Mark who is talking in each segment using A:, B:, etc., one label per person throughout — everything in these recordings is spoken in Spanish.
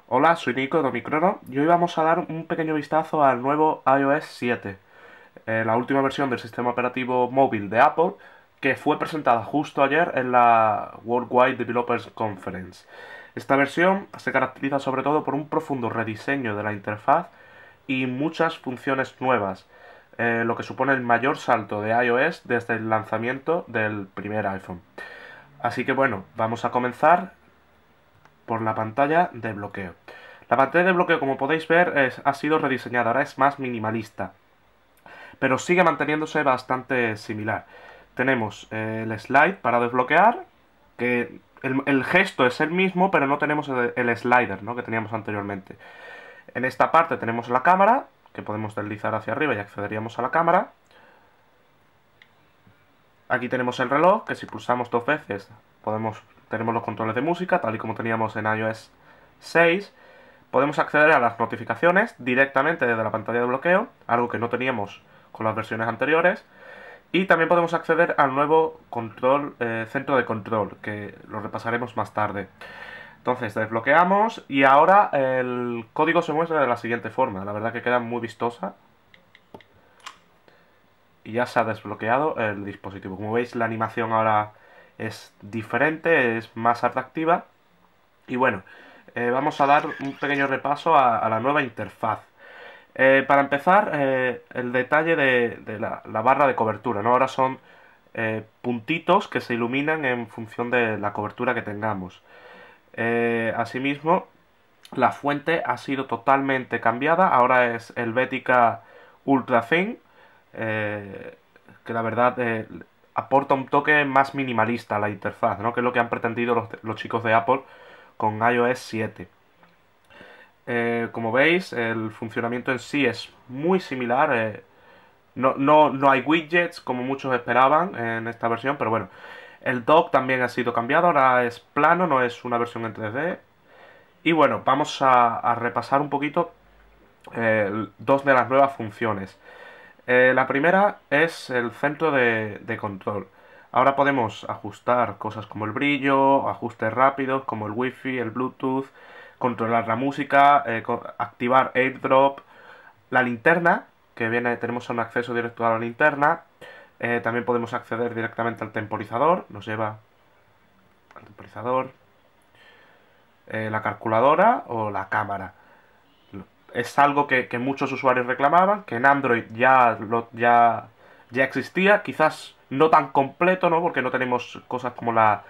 A: Hola, soy Nico de Microno y hoy vamos a dar un pequeño vistazo al nuevo iOS 7, la última versión del sistema operativo móvil de Apple, que fue presentada justo ayer en la Worldwide Developers Conference. Esta versión se caracteriza sobre todo por un profundo rediseño de la interfaz y muchas funciones nuevas, lo que supone el mayor salto de iOS desde el lanzamiento del primer iPhone. Así que bueno, vamos a comenzar por la pantalla de bloqueo. La pantalla de bloqueo, como podéis ver, ha sido rediseñada, ahora es más minimalista, pero sigue manteniéndose bastante similar. Tenemos el slide para desbloquear, que el gesto es el mismo, pero no tenemos el slider, ¿no?, que teníamos anteriormente. En esta parte tenemos la cámara, que podemos deslizar hacia arriba y accederíamos a la cámara. Aquí tenemos el reloj, que si pulsamos dos veces tenemos los controles de música, tal y como teníamos en iOS 6. Podemos acceder a las notificaciones directamente desde la pantalla de bloqueo, algo que no teníamos con las versiones anteriores. Y también podemos acceder al nuevo centro de control, que lo repasaremos más tarde. Entonces desbloqueamos y ahora el código se muestra de la siguiente forma. La verdad que queda muy vistosa. Y ya se ha desbloqueado el dispositivo. Como veis, la animación ahora es diferente, es más atractiva. Y bueno, vamos a dar un pequeño repaso a la nueva interfaz. Para empezar, el detalle de la barra de cobertura, ¿no? Ahora son puntitos que se iluminan en función de la cobertura que tengamos. Asimismo, la fuente ha sido totalmente cambiada. Ahora es Helvetica Ultra Thin, eh, que la verdad aporta un toque más minimalista a la interfaz, ¿no?, que es lo que han pretendido los chicos de Apple con iOS 7. Como veis, el funcionamiento en sí es muy similar. No hay widgets como muchos esperaban en esta versión, pero bueno. El dock también ha sido cambiado, ahora es plano, no es una versión en 3D. Y bueno, vamos a repasar un poquito dos de las nuevas funciones. La primera es el centro de control. Ahora podemos ajustar cosas como el brillo, ajustes rápidos como el Wi-Fi, el Bluetooth, controlar la música, activar AirDrop, la linterna, que tenemos un acceso directo a la linterna. También podemos acceder directamente al temporizador, nos lleva al temporizador, la calculadora o la cámara. Es algo que muchos usuarios reclamaban, que en Android ya existía, quizás no tan completo, ¿no?, porque no tenemos cosas como la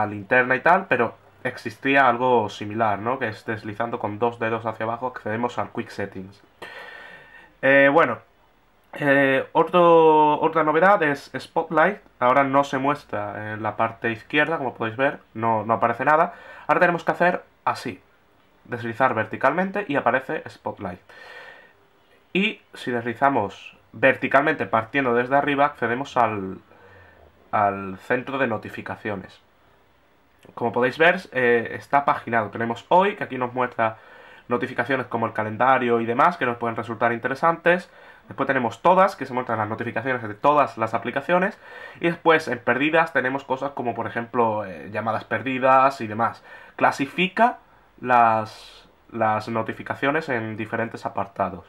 A: linterna y tal, pero existía algo similar, ¿no?, que es deslizando con dos dedos hacia abajo accedemos al Quick Settings. Bueno, otra novedad es Spotlight. Ahora no se muestra en la parte izquierda, como podéis ver, no aparece nada. Ahora tenemos que hacer así, deslizar verticalmente y aparece Spotlight. Y si deslizamos verticalmente partiendo desde arriba, accedemos al centro de notificaciones. Como podéis ver, está paginado. Tenemos hoy, que aquí nos muestra notificaciones como el calendario y demás, que nos pueden resultar interesantes. Después tenemos todas, que se muestran las notificaciones de todas las aplicaciones. Y después en perdidas tenemos cosas como, por ejemplo, llamadas perdidas y demás. Clasifica las notificaciones en diferentes apartados.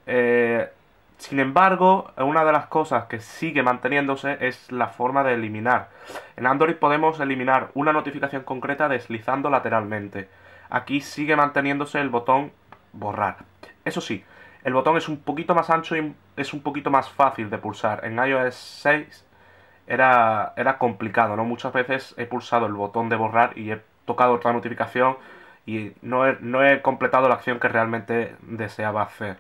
A: Eh, Sin embargo, una de las cosas que sigue manteniéndose es la forma de eliminar. En Android podemos eliminar una notificación concreta deslizando lateralmente. Aquí sigue manteniéndose el botón borrar. Eso sí, el botón es un poquito más ancho y es un poquito más fácil de pulsar. En iOS 6 era complicado, ¿no? Muchas veces he pulsado el botón de borrar y he tocado otra notificación y no he completado la acción que realmente deseaba hacer.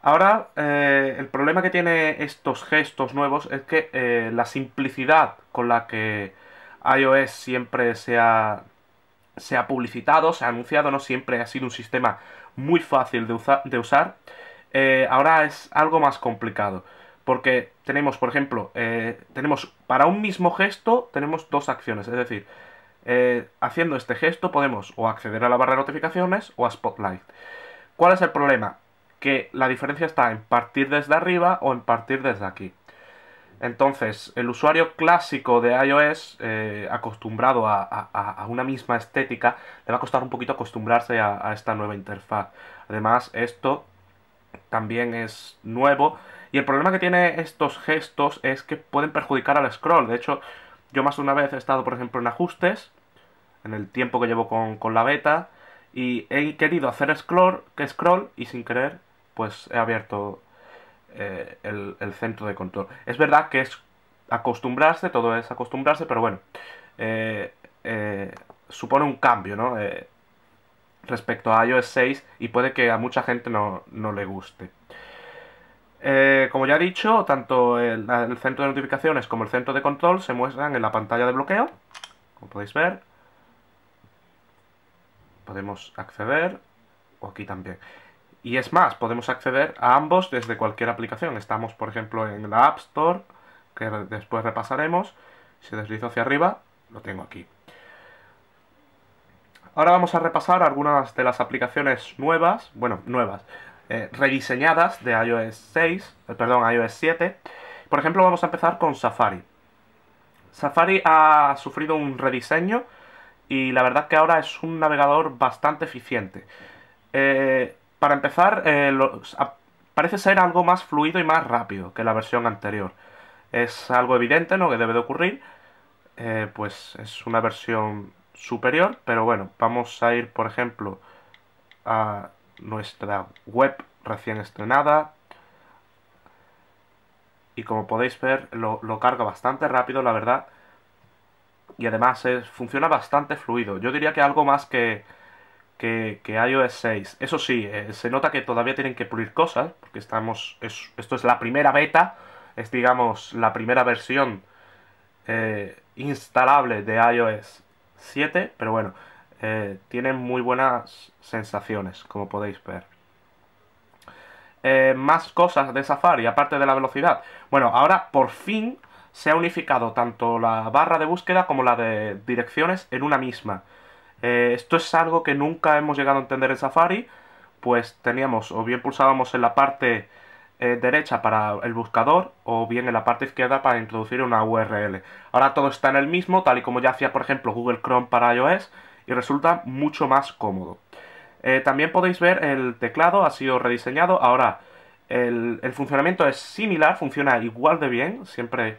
A: Ahora, el problema que tiene estos gestos nuevos es que la simplicidad con la que iOS siempre se ha publicitado, se ha anunciado, no siempre ha sido un sistema muy fácil de usar, ahora es algo más complicado. Porque tenemos, por ejemplo, tenemos para un mismo gesto, tenemos dos acciones. Es decir, haciendo este gesto podemos o acceder a la barra de notificaciones o a Spotlight. ¿Cuál es el problema? Que la diferencia está en partir desde arriba o en partir desde aquí. Entonces, el usuario clásico de iOS, acostumbrado a una misma estética, le va a costar un poquito acostumbrarse a esta nueva interfaz. Además, esto también es nuevo. Y el problema que tiene estos gestos es que pueden perjudicar al scroll. De hecho, yo más de una vez he estado, por ejemplo, en ajustes, en el tiempo que llevo con la beta, y he querido hacer scroll y sin querer, pues he abierto el centro de control. Es verdad que es acostumbrarse, todo es acostumbrarse, pero bueno, eh, eh, supone un cambio, ¿no? Respecto a iOS 6 y puede que a mucha gente no le guste. Como ya he dicho, tanto el centro de notificaciones como el centro de control se muestran en la pantalla de bloqueo, como podéis ver. Podemos acceder, o aquí también. Y es más, podemos acceder a ambos desde cualquier aplicación. Estamos, por ejemplo, en la App Store, que después repasaremos. Si deslizo hacia arriba, lo tengo aquí. Ahora vamos a repasar algunas de las aplicaciones nuevas, rediseñadas de iOS 6, perdón, iOS 7. Por ejemplo, vamos a empezar con Safari. Safari ha sufrido un rediseño y la verdad que ahora es un navegador bastante eficiente. Para empezar, parece ser algo más fluido y más rápido que la versión anterior. Es algo evidente, ¿no?, que debe de ocurrir. Pues es una versión superior, pero bueno, vamos a ir, por ejemplo, a nuestra web recién estrenada. Y como podéis ver, lo carga bastante rápido, la verdad. Y además funciona bastante fluido. Yo diría que algo más que iOS 6. Eso sí, se nota que todavía tienen que pulir cosas, porque esto es la primera beta, es digamos la primera versión instalable de iOS 7, pero bueno, tienen muy buenas sensaciones, como podéis ver. Más cosas de Safari, aparte de la velocidad. Bueno, ahora por fin se ha unificado tanto la barra de búsqueda como la de direcciones en una misma. Esto es algo que nunca hemos llegado a entender en Safari, pues teníamos, o bien pulsábamos en la parte derecha para el buscador, o bien en la parte izquierda para introducir una URL. Ahora todo está en el mismo, tal y como ya hacía, por ejemplo, Google Chrome para iOS, y resulta mucho más cómodo. También podéis ver el teclado, ha sido rediseñado. Ahora el funcionamiento es similar, funciona igual de bien, siempre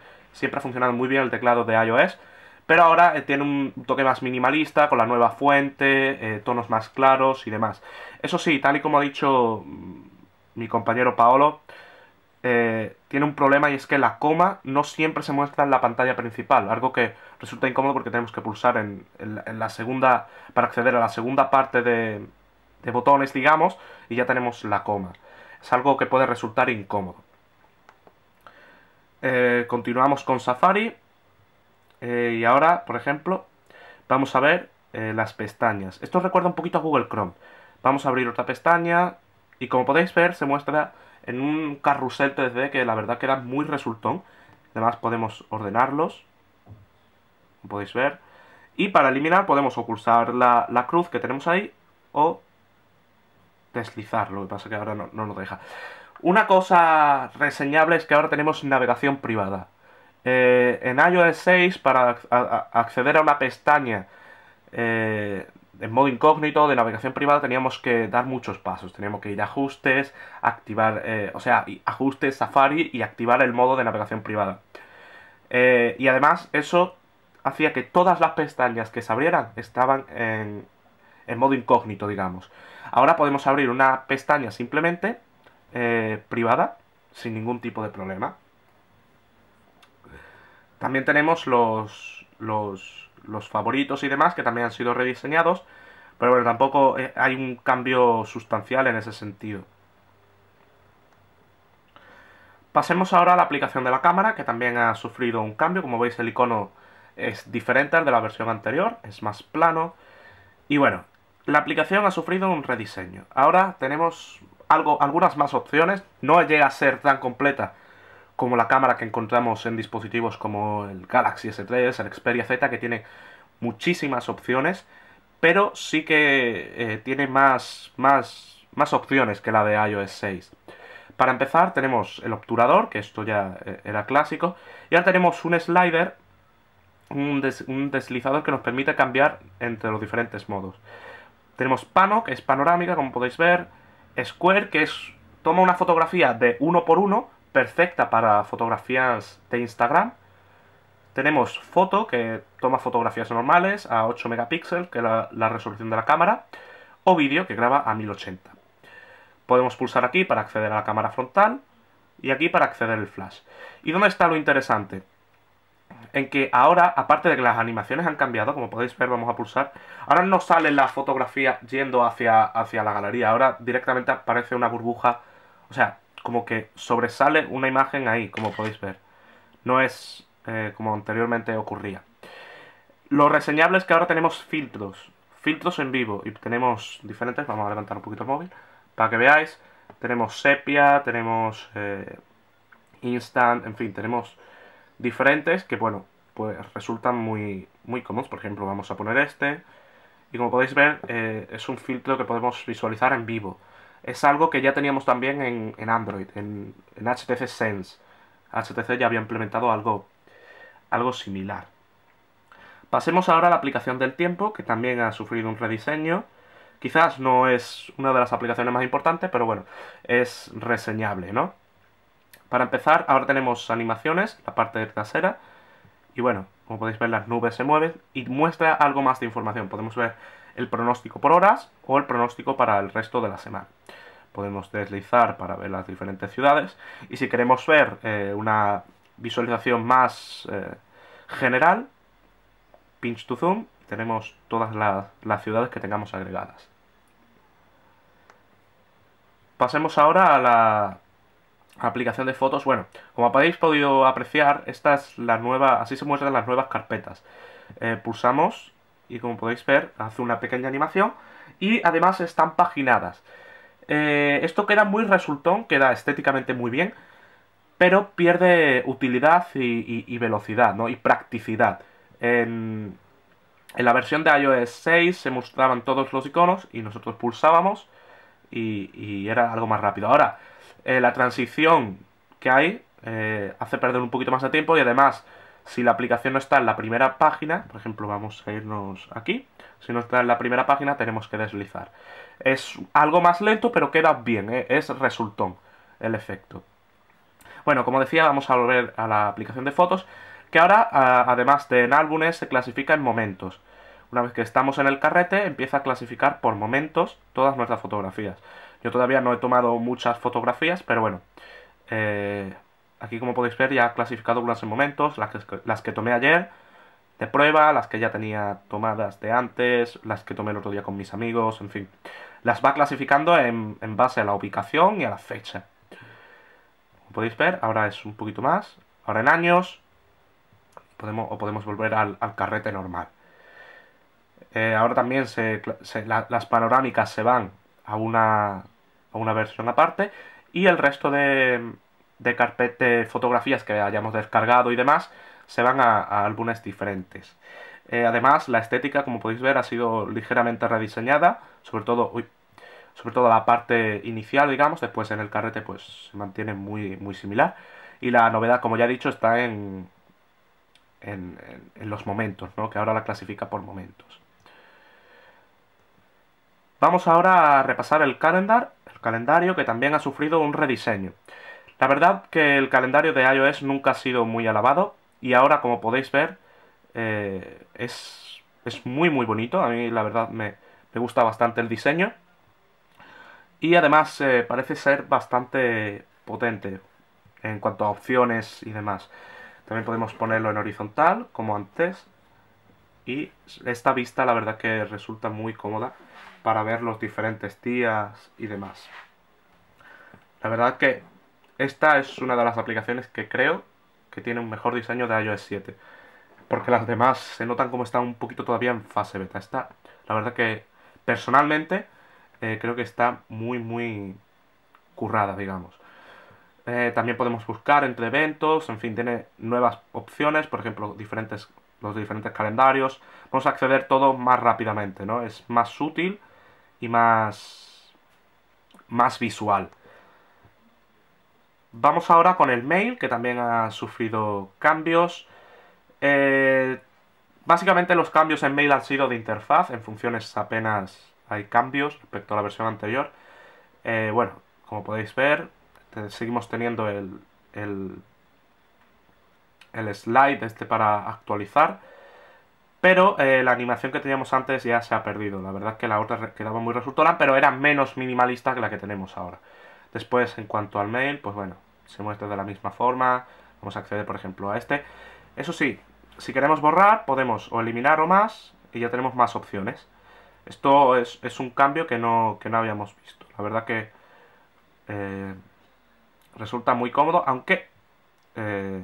A: ha funcionado muy bien el teclado de iOS, pero ahora tiene un toque más minimalista, con la nueva fuente, tonos más claros y demás. Eso sí, tal y como ha dicho mi compañero Paolo, tiene un problema, y es que la coma no siempre se muestra en la pantalla principal, algo que resulta incómodo porque tenemos que pulsar en la segunda, para acceder a la segunda parte de botones, digamos, y ya tenemos la coma. Es algo que puede resultar incómodo. Continuamos con Safari. Y ahora, por ejemplo, vamos a ver las pestañas. Esto recuerda un poquito a Google Chrome. Vamos a abrir otra pestaña y como podéis ver se muestra en un carrusel 3D que la verdad queda muy resultón. Además podemos ordenarlos, como podéis ver. Y para eliminar podemos o pulsar la cruz que tenemos ahí o deslizarlo. Lo que pasa es que ahora no nos deja. Una cosa reseñable es que ahora tenemos navegación privada. En iOS 6, para acceder a una pestaña en modo incógnito de navegación privada, teníamos que dar muchos pasos. Teníamos que ir a ajustes, activar, ajustes, Safari y activar el modo de navegación privada. Y además eso hacía que todas las pestañas que se abrieran estaban en modo incógnito, digamos. Ahora podemos abrir una pestaña simplemente privada, sin ningún tipo de problema. También tenemos los favoritos y demás, que también han sido rediseñados, pero bueno, tampoco hay un cambio sustancial en ese sentido. Pasemos ahora a la aplicación de la cámara, que también ha sufrido un cambio. Como veis, el icono es diferente al de la versión anterior, es más plano. Y bueno, la aplicación ha sufrido un rediseño. Ahora tenemos algunas más opciones, no llega a ser tan completa como la cámara que encontramos en dispositivos como el Galaxy S3, el Xperia Z, que tiene muchísimas opciones, pero sí que tiene más opciones que la de iOS 6. Para empezar tenemos el obturador, que esto ya era clásico, y ahora tenemos un slider, un deslizador que nos permite cambiar entre los diferentes modos. Tenemos Pano, que es panorámica, como podéis ver, Square, que toma una fotografía de 1:1, perfecta para fotografías de Instagram. Tenemos Foto, que toma fotografías normales a 8 megapíxeles, que es la resolución de la cámara, o Vídeo, que graba a 1080. Podemos pulsar aquí para acceder a la cámara frontal y aquí para acceder al flash. ¿Y dónde está lo interesante? En que ahora, aparte de que las animaciones han cambiado, como podéis ver, vamos a pulsar, ahora no sale la fotografía yendo hacia la galería, ahora directamente aparece una burbuja, o sea, como que sobresale una imagen ahí, como podéis ver. No es como anteriormente ocurría. Lo reseñable es que ahora tenemos filtros en vivo, y tenemos diferentes, vamos a levantar un poquito el móvil, para que veáis, tenemos sepia, tenemos instant, en fin, tenemos diferentes que, bueno, pues resultan muy cómodos. Por ejemplo, vamos a poner este, y como podéis ver, es un filtro que podemos visualizar en vivo. Es algo que ya teníamos también en Android, en HTC Sense. HTC ya había implementado algo similar. Pasemos ahora a la aplicación del tiempo, que también ha sufrido un rediseño. Quizás no es una de las aplicaciones más importantes, pero bueno, es reseñable, ¿no? Para empezar, ahora tenemos animaciones, la parte trasera, y bueno, como podéis ver, las nubes se mueven y muestra algo más de información. Podemos ver el pronóstico por horas o el pronóstico para el resto de la semana. Podemos deslizar para ver las diferentes ciudades, y si queremos ver una visualización más general, pinch to zoom, tenemos todas las ciudades que tengamos agregadas. Pasemos ahora a la aplicación de fotos. Bueno, como habéis podido apreciar, esta es la nueva, así se muestran las nuevas carpetas. Pulsamos y, como podéis ver, hace una pequeña animación y además están paginadas. Esto queda muy resultón, queda estéticamente muy bien, pero pierde utilidad y velocidad, ¿no? Y practicidad. En la versión de iOS 6 se mostraban todos los iconos y nosotros pulsábamos y era algo más rápido. Ahora, la transición que hay hace perder un poquito más de tiempo, y además, si la aplicación no está en la primera página, por ejemplo, vamos a irnos aquí, si no está en la primera página tenemos que deslizar. Es algo más lento, pero queda bien, es resultón el efecto. Bueno, como decía, vamos a volver a la aplicación de fotos, que ahora, además de en álbumes, se clasifica en momentos. Una vez que estamos en el carrete, empieza a clasificar por momentos todas nuestras fotografías. Yo todavía no he tomado muchas fotografías, pero bueno, aquí, como podéis ver, ya ha clasificado algunas en momentos, las que tomé ayer de prueba, las que ya tenía tomadas de antes, las que tomé el otro día con mis amigos, en fin. Las va clasificando en base a la ubicación y a la fecha. Como podéis ver, ahora es un poquito más, ahora en años, podemos volver al carrete normal. Ahora también las panorámicas se van a una versión aparte, y el resto de fotografías que hayamos descargado y demás se van a álbumes diferentes. Además, la estética, como podéis ver, ha sido ligeramente rediseñada, sobre todo la parte inicial, digamos. Después en el carrete pues se mantiene muy similar, y la novedad, como ya he dicho, está en los momentos, ¿no? Que ahora la clasifica por momentos. Vamos ahora a repasar el calendario, que también ha sufrido un rediseño. La verdad que el calendario de iOS nunca ha sido muy alabado, y ahora, como podéis ver, es muy bonito. A mí la verdad me gusta bastante el diseño, y además parece ser bastante potente en cuanto a opciones y demás. También podemos ponerlo en horizontal, como antes, y esta vista la verdad que resulta muy cómoda para ver los diferentes días y demás. La verdad que esta es una de las aplicaciones que creo que tiene un mejor diseño de iOS 7, porque las demás se notan como están un poquito todavía en fase beta. Esta, la verdad que personalmente creo que está muy currada, digamos. También podemos buscar entre eventos, en fin, tiene nuevas opciones, por ejemplo, los diferentes calendarios. Vamos a acceder todo más rápidamente, ¿no? Es más útil y más visual. Vamos ahora con el mail, que también ha sufrido cambios. Eh, Básicamente los cambios en mail han sido de interfaz, en funciones apenas hay cambios respecto a la versión anterior. Bueno, como podéis ver, seguimos teniendo el, el slide este para actualizar, pero la animación que teníamos antes ya se ha perdido. La verdad es que la otra quedaba muy resultona, pero era menos minimalista que la que tenemos ahora. Después, en cuanto al mail, pues bueno, se muestra de la misma forma. Vamos a acceder, por ejemplo, a este. Eso sí, si queremos borrar, podemos o eliminar o más, y ya tenemos más opciones. Esto es un cambio que no habíamos visto. La verdad que eh, resulta muy cómodo, aunque eh,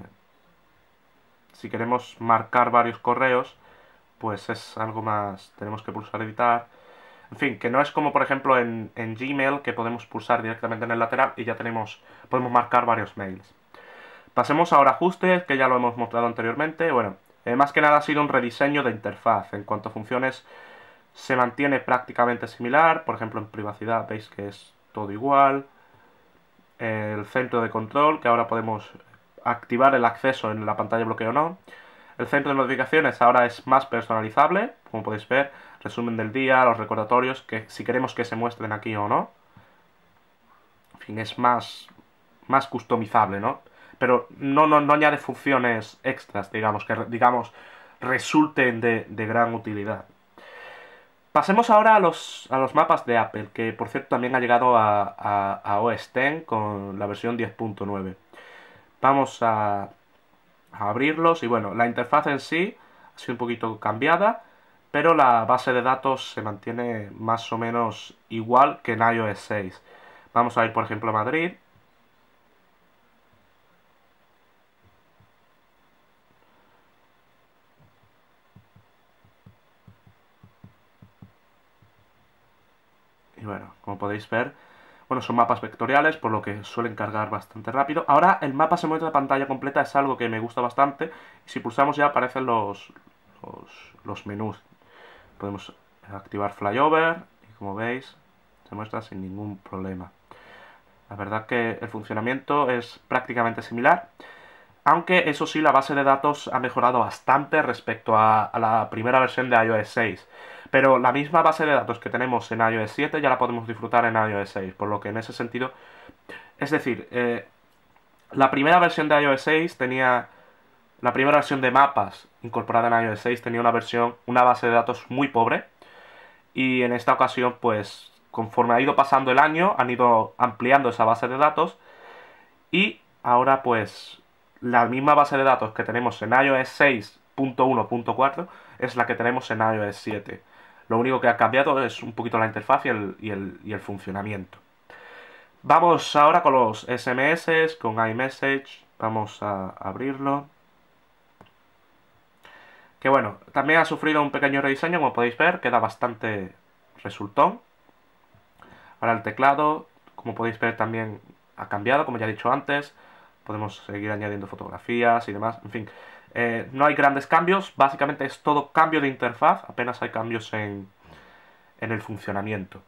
A: si queremos marcar varios correos, pues es algo más, tenemos que pulsar editar. En fin, que no es como por ejemplo en Gmail, que podemos pulsar directamente en el lateral y ya podemos marcar varios mails. Pasemos ahora a ajustes, que ya lo hemos mostrado anteriormente. Bueno, más que nada ha sido un rediseño de interfaz. En cuanto a funciones, se mantiene prácticamente similar. Por ejemplo, en privacidad veis que es todo igual. El centro de control, que ahora podemos activar el acceso en la pantalla de bloqueo o no. El centro de notificaciones ahora es más personalizable, como podéis ver, resumen del día, los recordatorios, que si queremos que se muestren aquí o no. En fin, es más customizable, ¿no? Pero no añade funciones extras, digamos, que resulten de gran utilidad. Pasemos ahora a los mapas de Apple, que por cierto también ha llegado a OS X con la versión 10.9. Vamos a abrirlos y bueno, la interfaz en sí ha sido un poquito cambiada, pero la base de datos se mantiene más o menos igual que en iOS 6. Vamos a ir por ejemplo a Madrid. Y bueno, como podéis ver, bueno, son mapas vectoriales, por lo que suelen cargar bastante rápido. Ahora el mapa se muestra de pantalla completa, es algo que me gusta bastante. Y si pulsamos ya aparecen los menús. Podemos activar flyover y como veis se muestra sin ningún problema. La verdad que el funcionamiento es prácticamente similar, aunque eso sí la base de datos ha mejorado bastante respecto a la primera versión de iOS 6. Pero la misma base de datos que tenemos en iOS 7 ya la podemos disfrutar en iOS 6, por lo que en ese sentido... Es decir, la primera versión de iOS 6 tenía... La primera versión de mapas incorporada en iOS 6 tenía una base de datos muy pobre. Y en esta ocasión, pues, conforme ha ido pasando el año, han ido ampliando esa base de datos. Y ahora, pues, la misma base de datos que tenemos en iOS 6.1.4 es la que tenemos en iOS 7. Lo único que ha cambiado es un poquito la interfaz y el funcionamiento. Vamos ahora con los SMS, con iMessage. Vamos a abrirlo. Que bueno, también ha sufrido un pequeño rediseño, como podéis ver, queda bastante resultón. Ahora el teclado, como podéis ver, también ha cambiado, como ya he dicho antes. Podemos seguir añadiendo fotografías y demás. En fin, no hay grandes cambios. Básicamente es todo cambio de interfaz. Apenas hay cambios en el funcionamiento.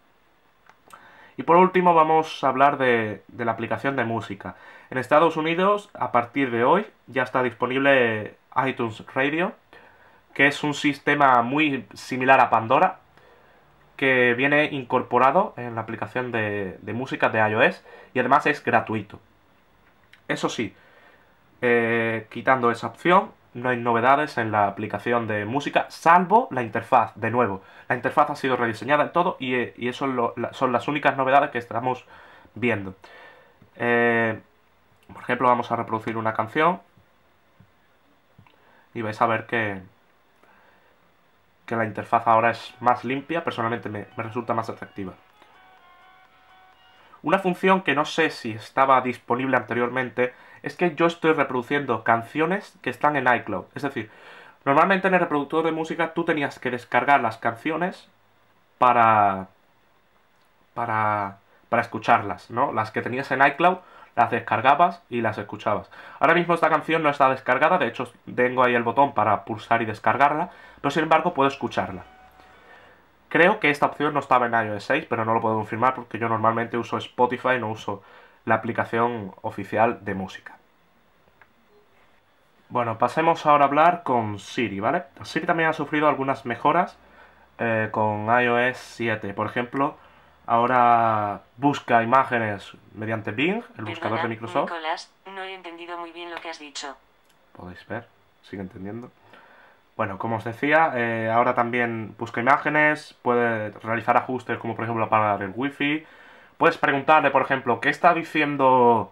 A: Y por último vamos a hablar de la aplicación de música. En Estados Unidos, a partir de hoy, ya está disponible iTunes Radio, que es un sistema muy similar a Pandora, que viene incorporado en la aplicación de música de iOS y además es gratuito. Eso sí, quitando esa opción, no hay novedades en la aplicación de música, salvo la interfaz, de nuevo. La interfaz ha sido rediseñada en todo y eso son las únicas novedades que estamos viendo. Por ejemplo, vamos a reproducir una canción y vais a ver que la interfaz ahora es más limpia, personalmente me resulta más atractiva. Una función que no sé si estaba disponible anteriormente es que yo estoy reproduciendo canciones que están en iCloud. Es decir, normalmente en el reproductor de música tú tenías que descargar las canciones para, para escucharlas, ¿no? Las que tenías en iCloud las descargabas y las escuchabas. Ahora mismo esta canción no está descargada, de hecho tengo ahí el botón para pulsar y descargarla, pero sin embargo puedo escucharla. Creo que esta opción no estaba en iOS 6, pero no lo puedo confirmar porque yo normalmente uso Spotify, no uso la aplicación oficial de música. Bueno, pasemos ahora a hablar con Siri, ¿vale? Siri también ha sufrido algunas mejoras con iOS 7. Por ejemplo, ahora busca imágenes mediante Bing, el buscador de Microsoft.
B: Nicolás, no he entendido muy bien lo que has dicho.
A: Podéis ver, sigue entendiendo. Bueno, como os decía, ahora también busca imágenes, puede realizar ajustes como por ejemplo apagar el wifi. Puedes preguntarle, por ejemplo, ¿qué está diciendo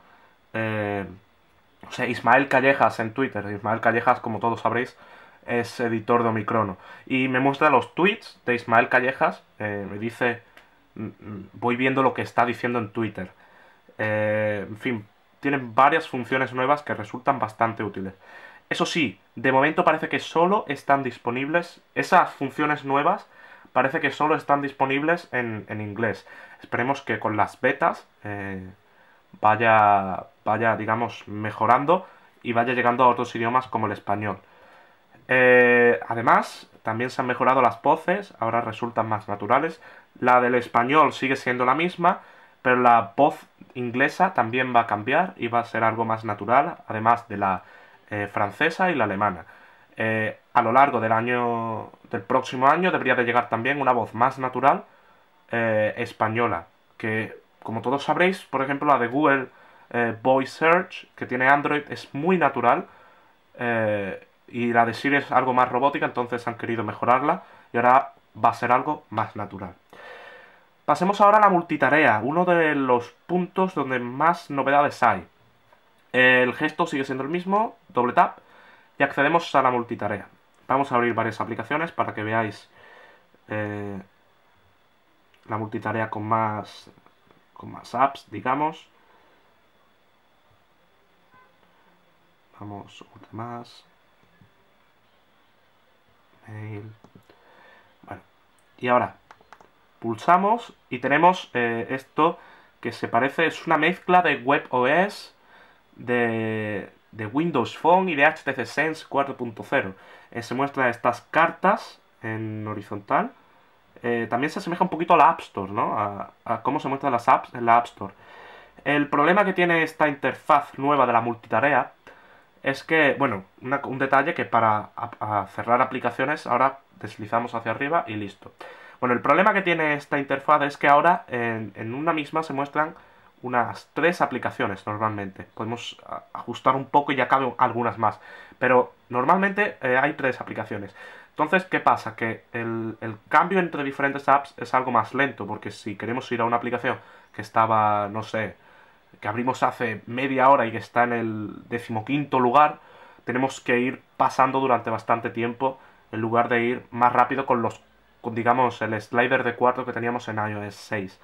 A: o sea, Ismael Callejas en Twitter? Ismael Callejas, como todos sabréis, es editor de Omicrono. Y me muestra los tweets de Ismael Callejas, me dice, voy viendo lo que está diciendo en Twitter. En fin, tienen varias funciones nuevas que resultan bastante útiles. Eso sí, de momento parece que solo están disponibles, esas funciones nuevas parece que solo están disponibles en inglés. Esperemos que con las betas vaya, digamos, mejorando y vaya llegando a otros idiomas como el español. Además, también se han mejorado las voces, ahora resultan más naturales. La del español sigue siendo la misma, pero la voz inglesa también va a cambiar y va a ser algo más natural, además de la francesa y la alemana. A lo largo del próximo año debería de llegar también una voz más natural española, que como todos sabréis, por ejemplo, la de Google Voice Search, que tiene Android, es muy natural, y la de Siri es algo más robótica, entonces han querido mejorarla y ahora va a ser algo más natural. Pasemos ahora a la multitarea, uno de los puntos donde más novedades hay. El gesto sigue siendo el mismo, doble tap, y accedemos a la multitarea. Vamos a abrir varias aplicaciones para que veáis la multitarea con más apps, digamos. Vamos, otra más. Mail. Bueno, y ahora pulsamos y tenemos esto que se parece, es una mezcla de WebOS, de Windows Phone y de HTC Sense 4.0. Se muestran estas cartas en horizontal. También se asemeja un poquito a la App Store, ¿no? A cómo se muestran las apps en la App Store. El problema que tiene esta interfaz nueva de la multitarea es que, bueno, un detalle que para cerrar aplicaciones ahora deslizamos hacia arriba y listo. Bueno, el problema que tiene esta interfaz es que ahora en una misma se muestran unas 3 aplicaciones normalmente. Podemos ajustar un poco y ya caben algunas más. Pero normalmente hay 3 aplicaciones. Entonces, ¿qué pasa? Que el cambio entre diferentes apps es algo más lento. Porque si queremos ir a una aplicación que estaba, no sé, que abrimos hace media hora y que está en el 15º lugar, tenemos que ir pasando durante bastante tiempo en lugar de ir más rápido con digamos, el slider de 4 que teníamos en iOS 6.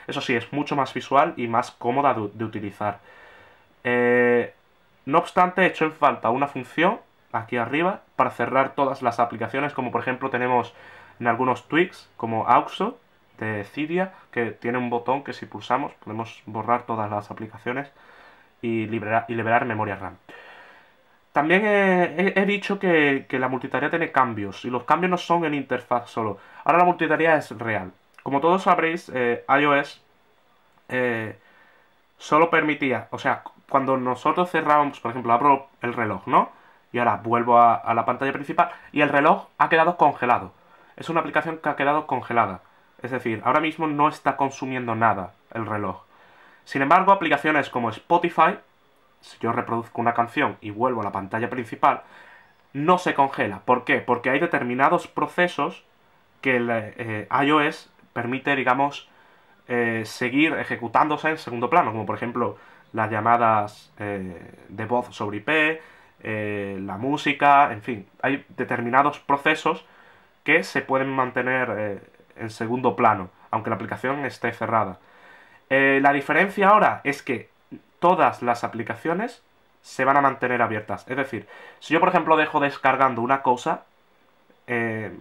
A: Eso sí, es mucho más visual y más cómoda de utilizar. No obstante, he hecho en falta una función aquí arriba para cerrar todas las aplicaciones, como por ejemplo tenemos en algunos tweaks, como Auxo de Cydia, que tiene un botón que si pulsamos podemos borrar todas las aplicaciones y liberar memoria RAM. También he dicho que la multitarea tiene cambios, y los cambios no son en interfaz solo. Ahora la multitarea es real. Como todos sabréis, iOS solo permitía, o sea, cuando nosotros cerrábamos, por ejemplo, abro el reloj, ¿no? Y ahora vuelvo a la pantalla principal y el reloj ha quedado congelado. Es una aplicación que ha quedado congelada. Es decir, ahora mismo no está consumiendo nada el reloj. Sin embargo, aplicaciones como Spotify, si yo reproduzco una canción y vuelvo a la pantalla principal, no se congela. ¿Por qué? Porque hay determinados procesos que el iOS permite, digamos, seguir ejecutándose en segundo plano, como por ejemplo las llamadas de voz sobre IP, la música, en fin, hay determinados procesos que se pueden mantener en segundo plano, aunque la aplicación esté cerrada. La diferencia ahora es que todas las aplicaciones se van a mantener abiertas. Es decir, si yo por ejemplo dejo descargando una cosa,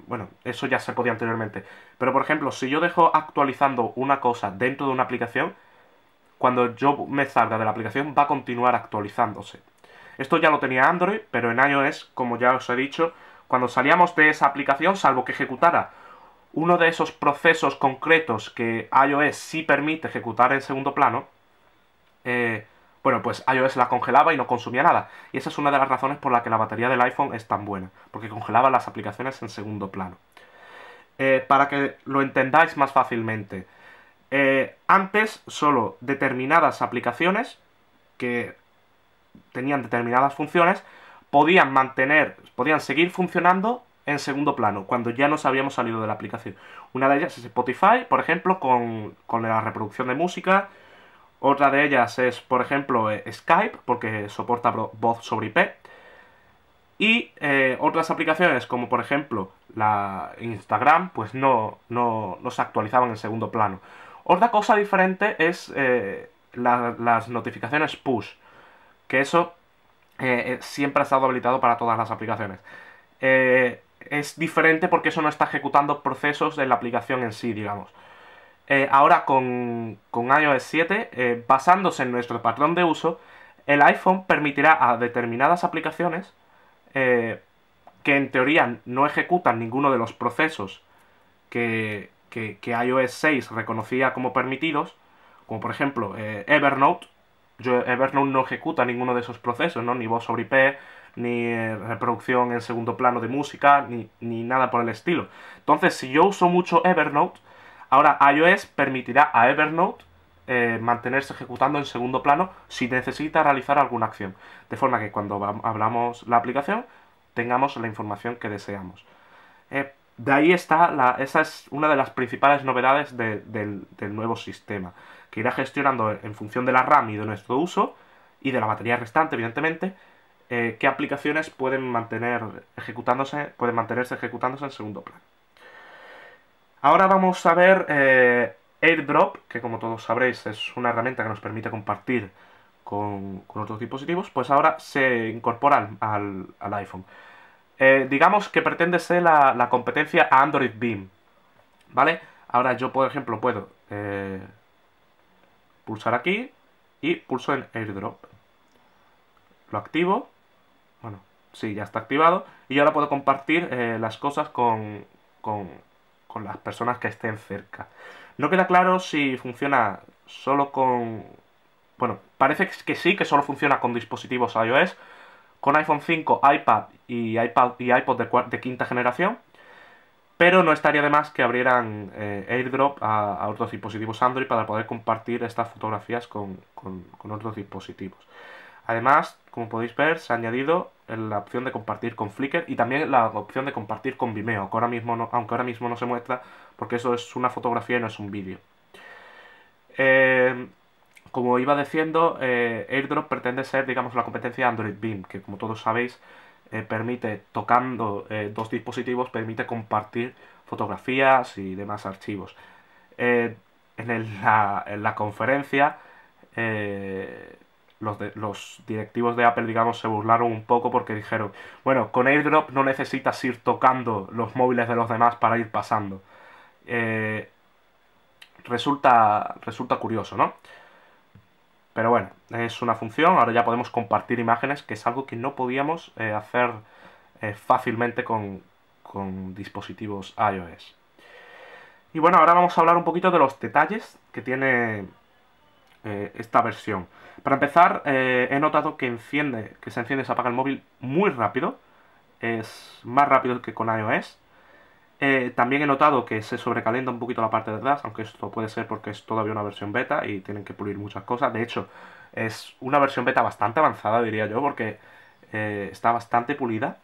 A: bueno, eso ya se podía anteriormente, pero por ejemplo, si yo dejo actualizando una cosa dentro de una aplicación, cuando yo me salga de la aplicación va a continuar actualizándose. Esto ya lo tenía Android, pero en iOS, como ya os he dicho, cuando salíamos de esa aplicación, salvo que ejecutara uno de esos procesos concretos que iOS sí permite ejecutar en segundo plano, eh, bueno, pues iOS la congelaba y no consumía nada. Y esa es una de las razones por la que la batería del iPhone es tan buena, porque congelaba las aplicaciones en segundo plano. Para que lo entendáis más fácilmente, antes solo determinadas aplicaciones que tenían determinadas funciones podían seguir funcionando en segundo plano, cuando ya nos habíamos salido de la aplicación. Una de ellas es Spotify, por ejemplo, con la reproducción de música. Otra de ellas es, por ejemplo, Skype, porque soporta voz sobre IP. Y otras aplicaciones, como por ejemplo la Instagram, pues no se actualizaban en segundo plano. Otra cosa diferente es las notificaciones push, que eso siempre ha estado habilitado para todas las aplicaciones. Es diferente porque eso no está ejecutando procesos de la aplicación en sí, digamos. Ahora con iOS 7, basándose en nuestro patrón de uso, el iPhone permitirá a determinadas aplicaciones eh, que en teoría no ejecutan ninguno de los procesos que iOS 6 reconocía como permitidos, como por ejemplo Evernote. Evernote no ejecuta ninguno de esos procesos, ¿no? Ni voz sobre IP, ni reproducción en segundo plano de música, ni nada por el estilo. Entonces, si yo uso mucho Evernote, ahora iOS permitirá a Evernote mantenerse ejecutando en segundo plano si necesita realizar alguna acción. De forma que cuando abramos la aplicación tengamos la información que deseamos. De ahí está, esa es una de las principales novedades del nuevo sistema, que irá gestionando en función de la RAM y de nuestro uso, y de la batería restante, evidentemente, qué aplicaciones pueden mantenerse ejecutándose en segundo plano. Ahora vamos a ver AirDrop, que como todos sabréis es una herramienta que nos permite compartir con otros dispositivos, pues ahora se incorpora al iPhone. Digamos que pretende ser la competencia a Android Beam, ¿vale? Ahora yo, por ejemplo, puedo pulsar aquí y pulso en AirDrop. Lo activo. Bueno, sí, ya está activado. Y ahora puedo compartir las cosas con, con las personas que estén cerca. No queda claro si funciona solo con... Bueno, parece que sí, que solo funciona con dispositivos iOS, con iPhone 5, iPad y iPod de quinta generación, pero no estaría de más que abrieran AirDrop a otros dispositivos Android para poder compartir estas fotografías con otros dispositivos. Además, como podéis ver, se ha añadido la opción de compartir con Flickr y también la opción de compartir con Vimeo, que ahora mismo aunque ahora mismo no se muestra porque eso es una fotografía y no es un vídeo. Eh, Como iba diciendo, AirDrop pretende ser, digamos, la competencia de Android Beam, que como todos sabéis, permite, tocando dos dispositivos, permite compartir fotografías y demás archivos. Eh, en la conferencia, eh, los directivos de Apple, digamos, se burlaron un poco porque dijeron, bueno, con AirDrop no necesitas ir tocando los móviles de los demás para ir pasando. Eh, resulta curioso, ¿no? Pero bueno, es una función, ahora ya podemos compartir imágenes, que es algo que no podíamos hacer fácilmente con dispositivos iOS. Y bueno, ahora vamos a hablar un poquito de los detalles que tiene esta versión. Para empezar, he notado que se enciende y se apaga el móvil muy rápido. Es más rápido que con iOS. También he notado que se sobrecalienta un poquito la parte de atrás, aunque esto puede ser porque es todavía una versión beta y tienen que pulir muchas cosas. De hecho, es una versión beta bastante avanzada, diría yo, porque está bastante pulida.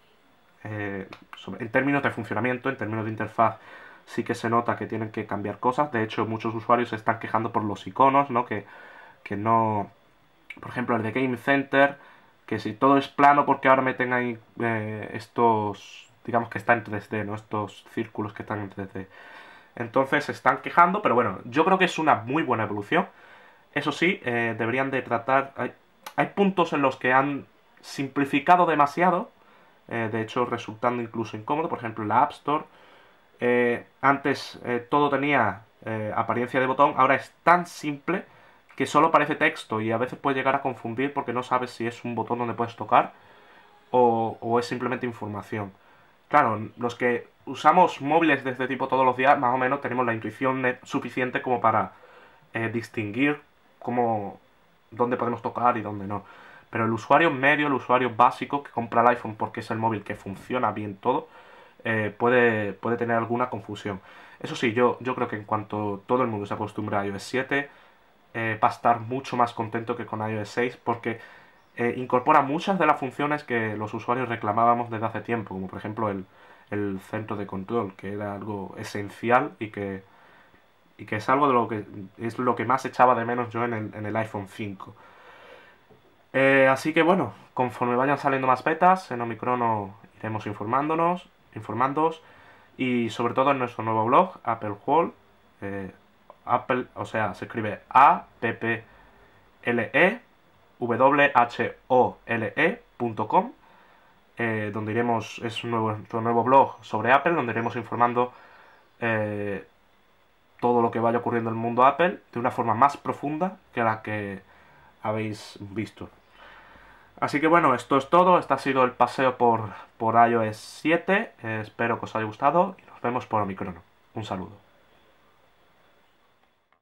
A: En términos de funcionamiento, en términos de interfaz, sí que se nota que tienen que cambiar cosas. De hecho, muchos usuarios se están quejando por los iconos, ¿no? Que no... Por ejemplo, el de Game Center, que si todo es plano, porque ahora meten ahí estos, digamos que están en 3D, ¿no? Estos círculos que están en 3D. Entonces se están quejando, pero bueno, yo creo que es una muy buena evolución. Eso sí, deberían de tratar... Hay puntos en los que han simplificado demasiado, de hecho resultando incluso incómodo, por ejemplo en la App Store. Antes todo tenía apariencia de botón, ahora es tan simple que solo parece texto y a veces puede llegar a confundir porque no sabes si es un botón donde puedes tocar o es simplemente información. Claro, los que usamos móviles de este tipo todos los días, más o menos tenemos la intuición suficiente como para distinguir cómo dónde podemos tocar y dónde no. Pero el usuario medio, el usuario básico que compra el iPhone porque es el móvil que funciona bien todo, puede tener alguna confusión. Eso sí, yo creo que en cuanto todo el mundo se acostumbre a iOS 7, va a estar mucho más contento que con iOS 6 porque incorpora muchas de las funciones que los usuarios reclamábamos desde hace tiempo, como por ejemplo el centro de control, que era algo esencial y que es algo de lo que es lo que más echaba de menos yo en el iPhone 5. Así que bueno, conforme vayan saliendo más betas, en Omicrono iremos informándoos y sobre todo en nuestro nuevo blog, Apple World, Apple, o sea, se escribe applewhole.com, donde iremos, es nuestro nuevo blog sobre Apple, donde iremos informando eh, todo lo que vaya ocurriendo en el mundo Apple de una forma más profunda que la que habéis visto. Así que bueno, esto es todo. Este ha sido el paseo por iOS 7. Espero que os haya gustado y nos vemos por Omicrono. Un saludo.